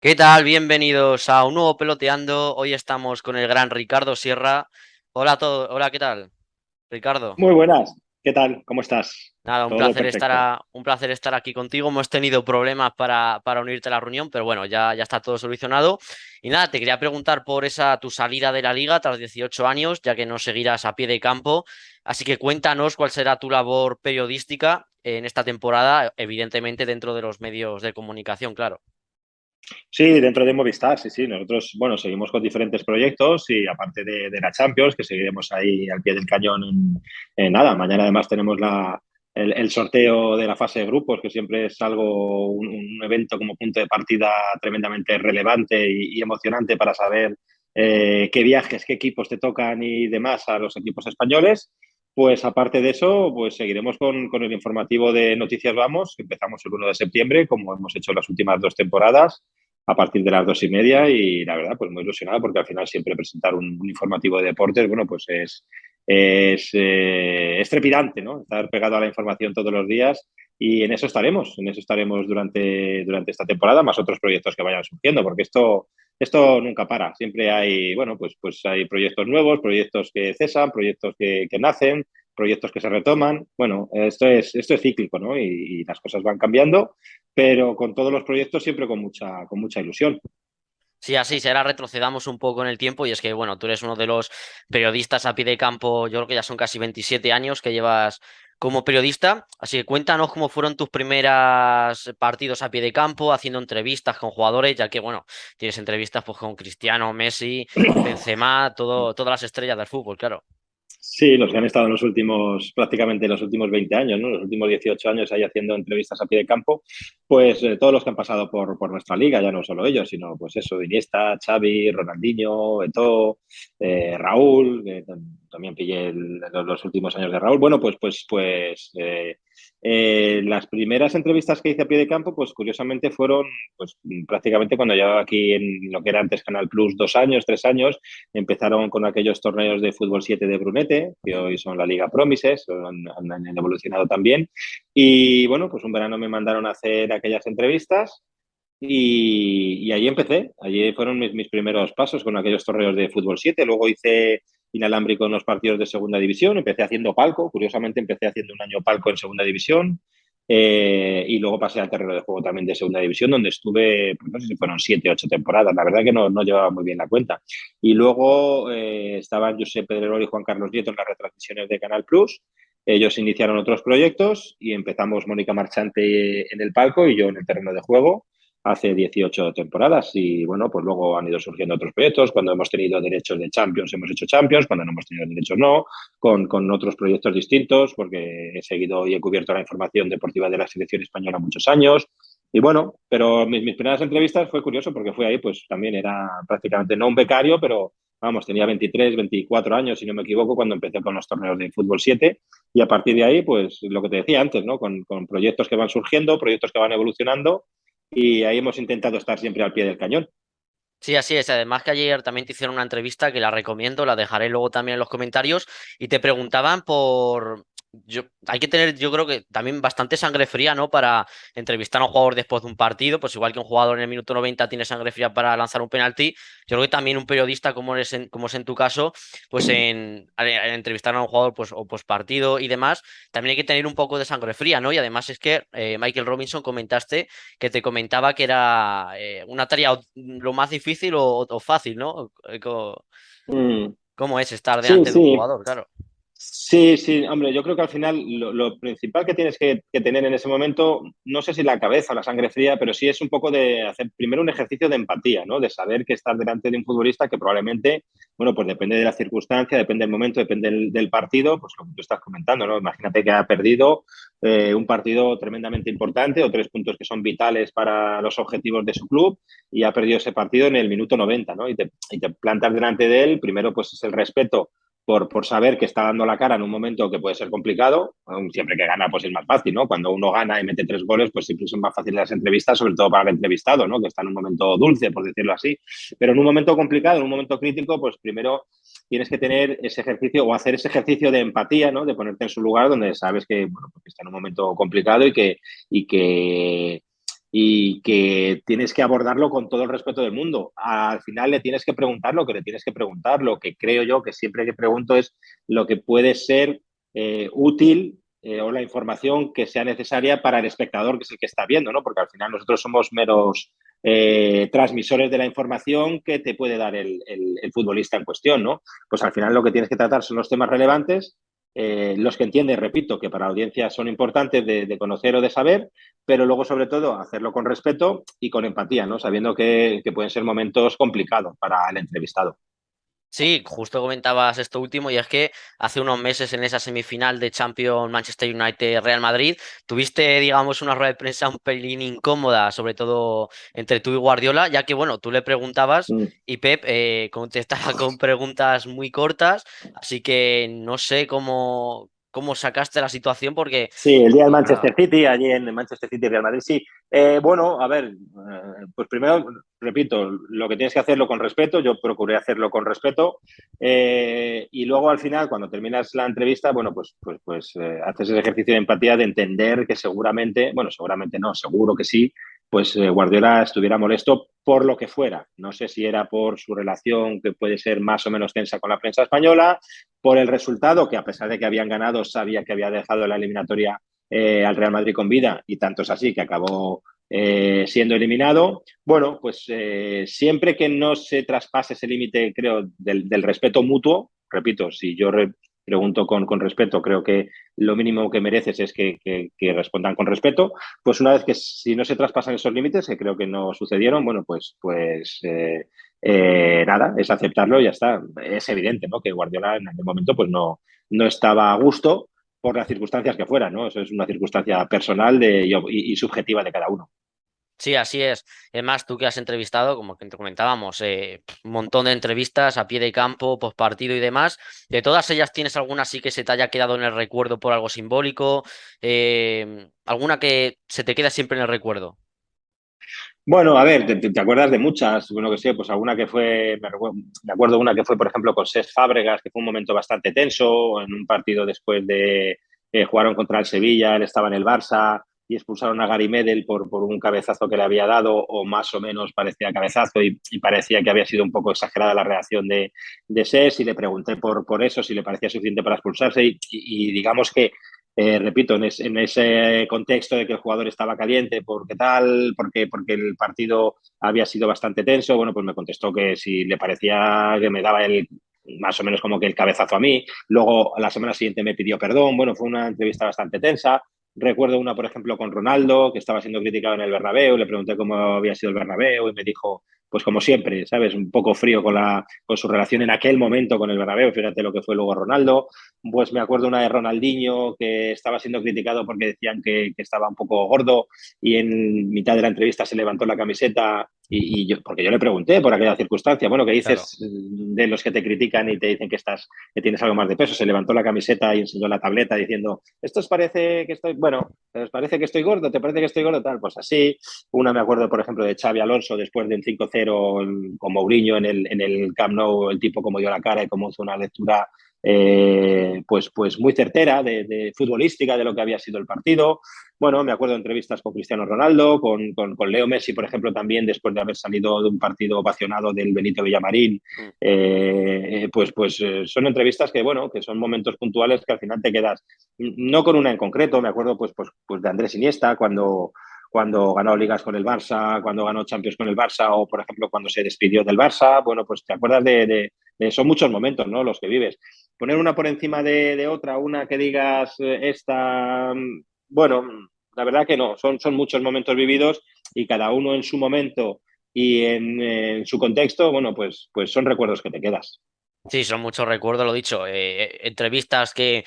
¿Qué tal? Bienvenidos a un nuevo Peloteando. Hoy estamos con el gran Ricardo Sierra. Hola a todos. Hola, ¿qué tal, Ricardo? Muy buenas, ¿qué tal? ¿Cómo estás? Nada, Todo perfecto. un placer estar aquí contigo. Hemos tenido problemas para unirte a la reunión, pero bueno, ya está todo solucionado. Y nada, te quería preguntar por tu salida de la liga tras 18 años, ya que no seguirás a pie de campo. Así que cuéntanos cuál será tu labor periodística en esta temporada, evidentemente dentro de los medios de comunicación, claro. Sí, dentro de Movistar, sí, sí. Nosotros, bueno, seguimos con diferentes proyectos y aparte de la Champions, que seguiremos ahí al pie del cañón en nada. Mañana además tenemos el sorteo de la fase de grupos, que siempre es algo, un evento como punto de partida tremendamente relevante y emocionante para saber qué viajes, qué equipos te tocan y demás a los equipos españoles. Pues aparte de eso, pues seguiremos con el informativo de Noticias Vamos, que empezamos el 1 de septiembre, como hemos hecho las últimas 2 temporadas a partir de las 2:30 y la verdad, pues muy ilusionado porque al final siempre presentar un informativo de deportes, bueno, pues es trepidante, ¿no? Estar pegado a la información todos los días y en eso estaremos durante esta temporada, más otros proyectos que vayan surgiendo, porque esto nunca para, siempre hay, bueno, pues hay proyectos nuevos, proyectos que cesan, proyectos que nacen, proyectos que se retoman. Bueno, esto es cíclico, ¿no? Y las cosas van cambiando, pero con todos los proyectos siempre con mucha ilusión. Sí, así será, retrocedamos un poco en el tiempo y es que, bueno, tú eres uno de los periodistas a pie de campo, yo creo que ya son casi 27 años que llevas como periodista, así que cuéntanos cómo fueron tus primeros partidos a pie de campo, haciendo entrevistas con jugadores, ya que, bueno, tienes entrevistas pues con Cristiano, Messi, Benzema, todas las estrellas del fútbol, claro. Sí, los que han estado en prácticamente los últimos 20 años, ¿no? Los últimos 18 años ahí haciendo entrevistas a pie de campo, pues todos los que han pasado por nuestra liga, ya no solo ellos, sino pues eso, Iniesta, Xavi, Ronaldinho, Eto'o, Raúl, que también pillé los últimos años de Raúl. Bueno, las primeras entrevistas que hice a pie de campo, pues curiosamente fueron pues prácticamente cuando llevaba aquí en lo que era antes Canal Plus 2 años, 3 años. Empezaron con aquellos torneos de fútbol 7 de Brunete, que hoy son la Liga Promises, han evolucionado también. Y bueno, pues un verano me mandaron a hacer aquellas entrevistas y ahí empecé. Allí fueron mis primeros pasos con aquellos torneos de fútbol 7. Luego hice inalámbrico en los partidos de segunda división. Empecé haciendo palco. Curiosamente, empecé haciendo un año palco en segunda división. Y luego pasé al terreno de juego también de segunda división, donde estuve, pues no sé si fueron 7, 8 temporadas. La verdad que no llevaba muy bien la cuenta. Y luego estaban Josep Pedrerol y Juan Carlos Nieto en las retransmisiones de Canal Plus. Ellos iniciaron otros proyectos y empezamos Mónica Marchante en el palco y yo en el terreno de juego hace 18 temporadas. Y bueno, pues luego han ido surgiendo otros proyectos. Cuando hemos tenido derechos de Champions, hemos hecho Champions. Cuando no hemos tenido derechos, no. Con otros proyectos distintos, porque he seguido y he cubierto la información deportiva de la selección española muchos años. Y bueno, pero mis primeras entrevistas fue curioso porque fue ahí, pues también era prácticamente no un becario, pero vamos, tenía 23, 24 años, si no me equivoco, cuando empecé con los torneos de fútbol 7. Y a partir de ahí, pues lo que te decía antes, ¿no? Con proyectos que van surgiendo, proyectos que van evolucionando y ahí hemos intentado estar siempre al pie del cañón. Sí, así es. Además que ayer también te hicieron una entrevista que la recomiendo, la dejaré luego también en los comentarios y te preguntaban por... hay que tener, yo creo que también bastante sangre fría, ¿no? Para entrevistar a un jugador después de un partido, pues igual que un jugador en el minuto 90 tiene sangre fría para lanzar un penalti, yo creo que también un periodista como es en tu caso, pues en entrevistar a un jugador pues o post partido y demás, también hay que tener un poco de sangre fría, ¿no? Y además es que Michael Robinson comentaste que te comentaba que era una tarea lo más difícil o fácil, ¿no? Mm, ¿Cómo es estar sí, delante de un sí, jugador? Claro. sí, sí, hombre, yo creo que al final lo principal que tienes que tener en ese momento, no sé si la cabeza o la sangre fría, pero sí es un poco de hacer primero un ejercicio de empatía, ¿no? De saber que estás delante de un futbolista que probablemente, bueno, pues depende de la circunstancia, depende del momento, depende del partido, pues lo que tú estás comentando, ¿no? Imagínate que ha perdido un partido tremendamente importante o 3 puntos que son vitales para los objetivos de su club y ha perdido ese partido en el minuto 90, ¿no? Y te plantas delante de él, primero pues es el respeto por saber que está dando la cara en un momento que puede ser complicado. Siempre que gana, pues es más fácil, ¿no? Cuando uno gana y mete 3 goles, pues siempre son más fáciles las entrevistas, sobre todo para el entrevistado, ¿no? Que está en un momento dulce, por decirlo así. Pero en un momento complicado, en un momento crítico, pues primero tienes que tener ese ejercicio o hacer ese ejercicio de empatía, ¿no? De ponerte en su lugar donde sabes que, bueno, pues está en un momento complicado y que y que tienes que abordarlo con todo el respeto del mundo. Al final le tienes que preguntar lo que le tienes que preguntar. Lo que creo yo que siempre que pregunto es lo que puede ser útil o la información que sea necesaria para el espectador, que es el que está viendo, ¿no? Porque al final nosotros somos meros transmisores de la información que te puede dar el futbolista en cuestión, ¿no? Pues al final lo que tienes que tratar son los temas relevantes, los que entiendes, repito, que para la audiencia son importantes de conocer o de saber, pero luego sobre todo hacerlo con respeto y con empatía, ¿no? Sabiendo que pueden ser momentos complicados para el entrevistado. Sí, justo comentabas esto último, y es que hace unos meses en esa semifinal de Champions Manchester United-Real Madrid, tuviste, digamos, una rueda de prensa un pelín incómoda, sobre todo entre tú y Guardiola, ya que, bueno, tú le preguntabas Mm. y Pep contestaba con preguntas muy cortas, así que no sé cómo sacaste la situación, porque, Sí, el día del nada. Manchester City, allí en Manchester City Real Madrid, sí. Bueno, a ver, pues primero, repito, lo que tienes que hacerlo con respeto, yo procuré hacerlo con respeto, y luego al final, cuando terminas la entrevista, bueno, pues haces ese ejercicio de empatía de entender que seguramente, bueno, seguramente no, seguro que sí, pues Guardiola estuviera molesto por lo que fuera. No sé si era por su relación que puede ser más o menos tensa con la prensa española, por el resultado, que a pesar de que habían ganado, sabía que había dejado la eliminatoria al Real Madrid con vida, y tanto es así que acabó siendo eliminado. Bueno, pues siempre que no se traspase ese límite, creo, del respeto mutuo, repito, si yo pregunto con respeto, creo que lo mínimo que mereces es que respondan con respeto. Pues una vez que si no se traspasan esos límites, que creo que no sucedieron, bueno, nada, es aceptarlo y ya está. Es evidente, ¿no? Que Guardiola en aquel momento pues no estaba a gusto por las circunstancias que fueran, ¿no? Eso es una circunstancia personal y subjetiva de cada uno. Sí, así es. Además, tú que has entrevistado, como que te comentábamos, un montón de entrevistas a pie de campo, post partido y demás. De todas ellas, ¿tienes alguna sí que se te haya quedado en el recuerdo por algo simbólico? ¿Alguna que se te queda siempre en el recuerdo? Bueno, a ver, te acuerdas de muchas, bueno, que sé, pues alguna que fue, me acuerdo una que fue, por ejemplo, con Cesc Fábregas, que fue un momento bastante tenso, en un partido después de jugaron contra el Sevilla, él estaba en el Barça y expulsaron a Gary Medel por un cabezazo que le había dado, o más o menos parecía cabezazo, y parecía que había sido un poco exagerada la reacción de Cesc, y le pregunté por eso, si le parecía suficiente para expulsarse, y digamos que repito, en ese contexto de que el jugador estaba caliente, ¿por qué tal? Porque el partido había sido bastante tenso. Bueno, pues me contestó que si le parecía que me daba más o menos como que el cabezazo a mí. Luego, a la semana siguiente me pidió perdón. Bueno, fue una entrevista bastante tensa. Recuerdo una, por ejemplo, con Ronaldo, que estaba siendo criticado en el Bernabéu. Le pregunté cómo había sido el Bernabéu y me dijo, pues como siempre, ¿sabes? Un poco frío con su relación en aquel momento con el Bernabéu. Fíjate lo que fue luego Ronaldo. Pues me acuerdo una de Ronaldinho, que estaba siendo criticado porque decían que estaba un poco gordo, y en mitad de la entrevista se levantó la camiseta, porque yo le pregunté por aquella circunstancia, bueno, ¿qué Claro. dices de los que te critican y te dicen que tienes algo más de peso? Se levantó la camiseta y enseñó la tableta diciendo, esto os parece que estoy, bueno, ¿os parece que estoy gordo? ¿Te parece que estoy gordo? Tal, pues así. Una me acuerdo, por ejemplo, de Xavi Alonso, después del 5-0 con Mourinho en el Camp Nou, el tipo como dio la cara y cómo hizo una lectura pues muy certera de futbolística de lo que había sido el partido. Bueno, me acuerdo de entrevistas con Cristiano Ronaldo, con Leo Messi, por ejemplo, también después de haber salido de un partido apasionado del Benito Villamarín. Mm. Son entrevistas que, bueno, que son momentos puntuales que al final te quedas, no con una en concreto. Me acuerdo pues de Andrés Iniesta, cuando ganó ligas con el Barça, cuando ganó Champions con el Barça, o por ejemplo cuando se despidió del Barça. Bueno, pues te acuerdas son muchos momentos, ¿no? Los que vives. Poner una por encima de otra, una que digas esta, bueno, la verdad que no, son muchos momentos vividos, y cada uno en su momento y en su contexto, bueno, pues son recuerdos que te quedas. Sí, son muchos recuerdos, lo dicho. Entrevistas que,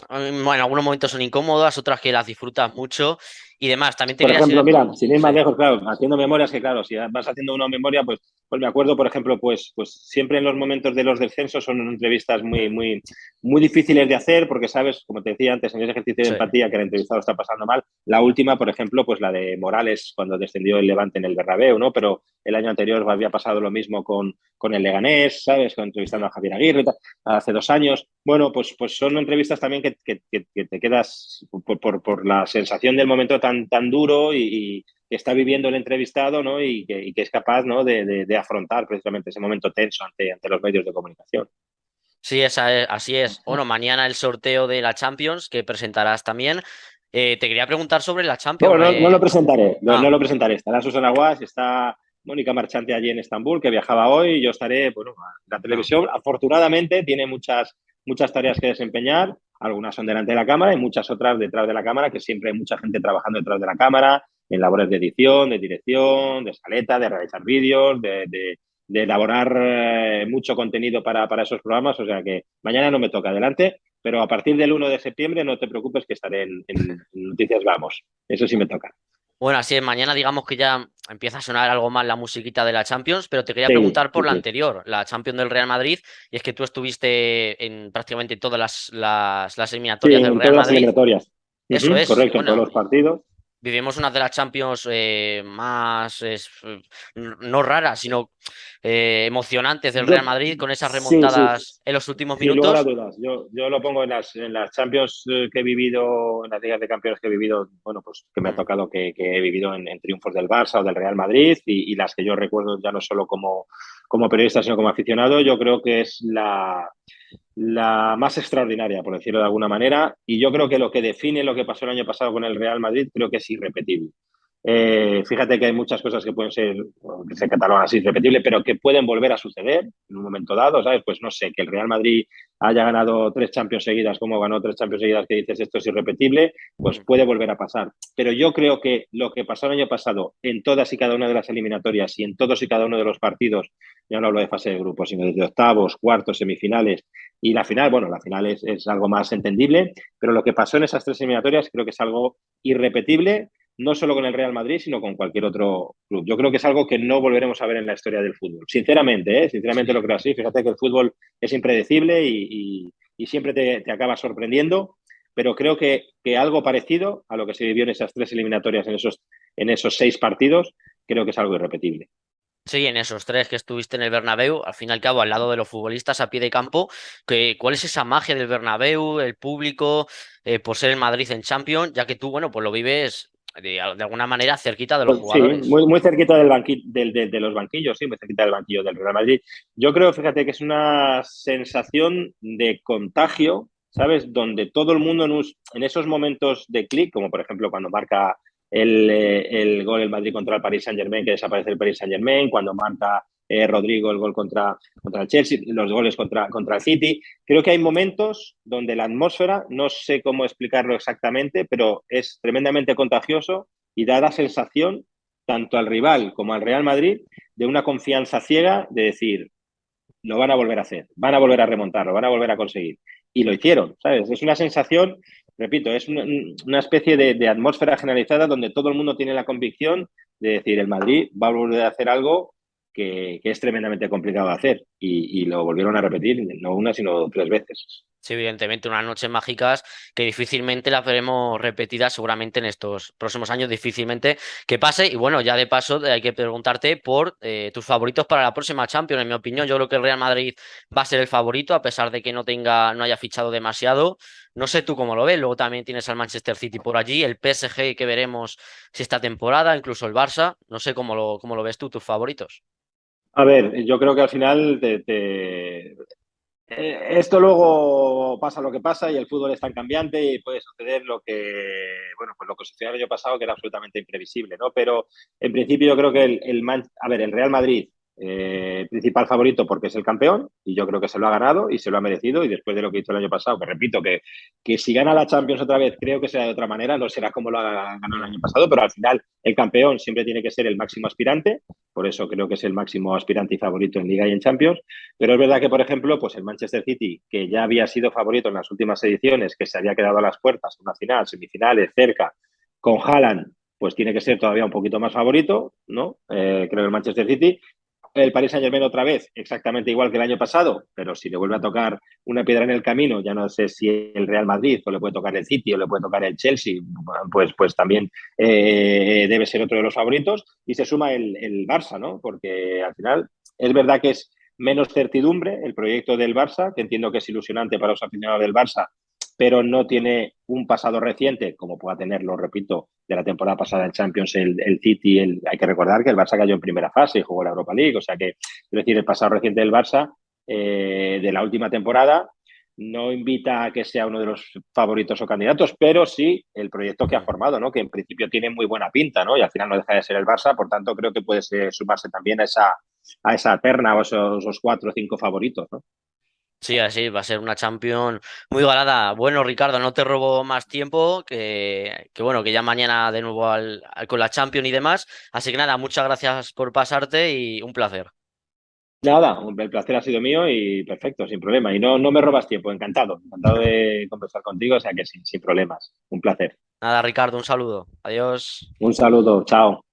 bueno, en algunos momentos son incómodas, otras que las disfrutas mucho y demás. También te Por quería ejemplo, seguir mira, sin ir más Sí, lejos, claro, haciendo memorias, que claro, si vas haciendo una memoria, pues me acuerdo, por ejemplo, pues siempre en los momentos de los descensos son entrevistas muy difíciles de hacer, porque sabes, como te decía antes, en ese ejercicio de sí. empatía, que el entrevistado está pasando mal. La última, por ejemplo, pues la de Morales, cuando descendió el Levante en el Bernabéu, ¿no? Pero el año anterior había pasado lo mismo con el Leganés, ¿sabes? Entrevistando a Javier Aguirre, hace 2 años. Bueno, pues son entrevistas también que te quedas por la sensación del momento tan duro, y que está viviendo el entrevistado, ¿no? Y que es capaz, ¿no? de afrontar precisamente ese momento tenso ante los medios de comunicación. Sí, así es. Bueno, mañana el sorteo de la Champions que presentarás también. Te quería preguntar sobre la Champions. Bueno, no lo presentaré, no Ah, lo presentaré. Estará Susana Guas, está Mónica Marchante allí en Estambul, que viajaba hoy, y yo estaré, bueno, la no. televisión afortunadamente tiene muchas tareas que desempeñar, algunas son delante de la cámara y muchas otras detrás de la cámara, que siempre hay mucha gente trabajando detrás de la cámara, en labores de edición, de dirección, de escaleta, de realizar vídeos, de elaborar mucho contenido para esos programas, o sea que mañana no me toca adelante, pero a partir del 1 de septiembre no te preocupes que estaré en Noticias Vamos. Eso sí me toca. Bueno, así es. Mañana digamos que ya empieza a sonar algo más la musiquita de la Champions, pero te quería Sí, preguntar por sí, la sí. anterior, la Champions del Real Madrid, y es que tú estuviste en prácticamente todas las Sí, eliminatorias del en Real todas las Madrid. eliminatorias. Eso Ujú, es. correcto, en todos Bueno, los partidos. vivimos una de las Champions más, no raras, sino emocionantes del Real Yo, Madrid con esas sí, sí, remontadas en los últimos sin lugar a minutos. dudas. Yo lo pongo en las Champions que he vivido, en las ligas de campeones que he vivido, bueno, pues que me ha Mm. tocado que he vivido en triunfos del Barça o del Real Madrid y las que yo recuerdo ya no solo como periodista, sino como aficionado, yo creo que es la más extraordinaria, por decirlo de alguna manera, y yo creo que lo que define lo que pasó el año pasado con el Real Madrid creo que es irrepetible. Fíjate que hay muchas cosas que pueden ser, bueno, que se catalogan así irrepetibles, pero que pueden volver a suceder en un momento dado, ¿sabes? Pues no sé, que el Real Madrid haya ganado 3 Champions seguidas, como ganó 3 Champions seguidas, que dices esto es irrepetible, pues Mm. puede volver a pasar. Pero yo creo que lo que pasó el año pasado en todas y cada una de las eliminatorias y en todos y cada uno de los partidos, ya no hablo de fase de grupos, sino desde octavos, cuartos, semifinales y la final, bueno, la final es algo más entendible, pero lo que pasó en esas 3 eliminatorias creo que es algo irrepetible, no solo con el Real Madrid, sino con cualquier otro club. Yo creo que es algo que no volveremos a ver en la historia del fútbol. Sinceramente, sinceramente lo Sí. creo así. Fíjate que el fútbol es impredecible y siempre te acaba sorprendiendo, pero creo que algo parecido a lo que se vivió en esas 3 eliminatorias, en esos 6 partidos, creo que es algo irrepetible. Sí, en esos tres que estuviste en el Bernabéu, al fin y al cabo, al lado de los futbolistas a pie de campo, ¿cuál es esa magia del Bernabéu, el público, por ser el Madrid en Champions, ya que tú, bueno, pues lo vives de alguna manera cerquita de los Pues sí, jugadores? muy cerquita de los banquillos, sí, muy cerquita del banquillo del Real Madrid. Yo creo, fíjate, que es una sensación de contagio, ¿sabes? Donde todo el mundo en esos momentos de clic, como por ejemplo cuando marca el gol el Madrid contra el Paris Saint-Germain, que desaparece el Paris Saint-Germain, cuando marca Rodrigo el gol contra el Chelsea, los goles contra el City. Creo que hay momentos donde la atmósfera, no sé cómo explicarlo exactamente, pero es tremendamente contagioso y da la sensación, tanto al rival como al Real Madrid, de una confianza ciega de decir, lo van a volver a hacer, van a volver a remontar, lo van a volver a conseguir. Y lo hicieron, ¿sabes? Es una sensación, repito, es una especie de atmósfera generalizada donde todo el mundo tiene la convicción de decir, el Madrid va a volver a hacer algo que es tremendamente complicado de hacer. Y lo volvieron a repetir, no una, sino 3 veces. Sí, evidentemente, unas noches mágicas que difícilmente las veremos repetidas seguramente en estos próximos años, difícilmente que pase. Y bueno, ya de paso hay que preguntarte por tus favoritos para la próxima Champions. En mi opinión, yo creo que el Real Madrid va a ser el favorito, a pesar de que no haya fichado demasiado. No sé tú cómo lo ves. Luego también tienes al Manchester City por allí, el PSG que veremos si esta temporada, incluso el Barça. No sé cómo lo ves tú, tus favoritos. A ver, yo creo que al final esto luego pasa lo que pasa y el fútbol es tan cambiante y puede suceder bueno, pues lo que sucedió el año pasado, que era absolutamente imprevisible, ¿no? Pero en principio yo creo que el Real Madrid, principal favorito porque es el campeón y yo creo que se lo ha ganado y se lo ha merecido y después de lo que hizo el año pasado, que repito que si gana la Champions otra vez creo que será de otra manera, no será como lo ha ganado el Mm. año pasado, pero al final el campeón siempre tiene que ser el máximo aspirante, por eso creo que es el máximo aspirante y favorito en Liga y en Champions. Pero es verdad que, por ejemplo, pues el Manchester City, que ya había sido favorito en las últimas ediciones, que se había quedado a las puertas, una final, semifinales, cerca, con Haaland, pues tiene que ser todavía un poquito más favorito, ¿no? Creo el Manchester City. El Paris Saint-Germain otra vez, exactamente igual que el año pasado, pero si le vuelve a tocar una piedra en el camino, ya no sé si el Real Madrid o le puede tocar el City o le puede tocar el Chelsea, pues también debe ser otro de los favoritos. Y se suma el Barça, ¿no? Porque al final es verdad que es menos certidumbre el proyecto del Barça, que entiendo que es ilusionante para los aficionados del Barça, pero no tiene un pasado reciente, como pueda tenerlo, repito, de la temporada pasada en Champions, el City. Hay que recordar que el Barça cayó en primera fase y jugó la Europa League. O sea que, quiero decir, el pasado reciente del Barça de la última temporada no invita a que sea uno de los favoritos o candidatos, pero sí el proyecto que ha formado, ¿no? Que en principio tiene muy buena pinta, ¿no? Y al final no deja de ser el Barça, por tanto creo que puede sumarse también a esa terna o esos 4 o 5 favoritos, ¿no? Sí, así va a ser una Champions muy ganada. Bueno, Ricardo, no te robo más tiempo, que bueno, que ya mañana de nuevo con la Champions y demás. Así que nada, muchas gracias por pasarte y un placer. Nada, el placer ha sido mío y perfecto, sin problema. Y no me robas tiempo, encantado de conversar contigo, o sea que sin problemas. Un placer. Nada, Ricardo, un saludo. Adiós. Un saludo, chao.